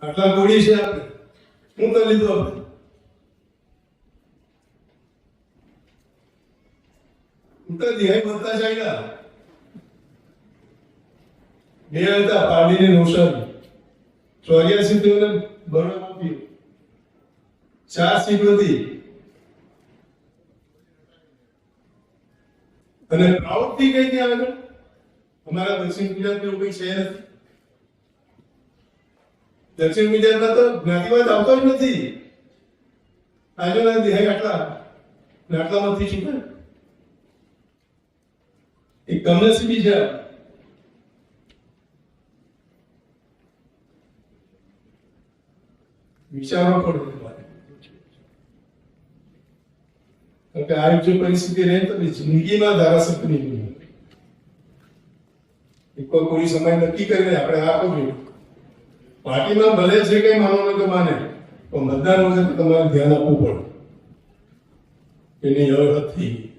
આટલા ગોળી છે આપણે શું કરી લીધું આપણે ઉત્તર દિહાઈ બનતા ચાલ્યા બે હતા પાડીને નોશન 84 તેઓને બરોબર આપ્યું 4 સીટ હતી અને પ્રાઉડ થી કઈ ત્યાં આગળ અમારા દક્ષિણ ગુજરાતમાં એવું કઈ છે નથી દક્ષિણ ગુજરાતમાં તો જ્ઞાતિવાદ આવતો જ નથી આજુના દિહાઈ આટલામાંથી શું કરે એક કમનસીબી છે વિચારવા પડે કારણ કે આ જો પરિસ્થિતિ રહે તો જિંદગીમાં ધારાસભ્ય નહીં બને એક કોઈ સમય નક્કી કરીને આપણે આ કરવું પાર્ટીમાં ભલે છે કઈ માનવાનું તો માને પણ મતદાન વખતે તમારે ધ્યાન આપવું પડે કે નહીં હવે હદ થઈ ગઈ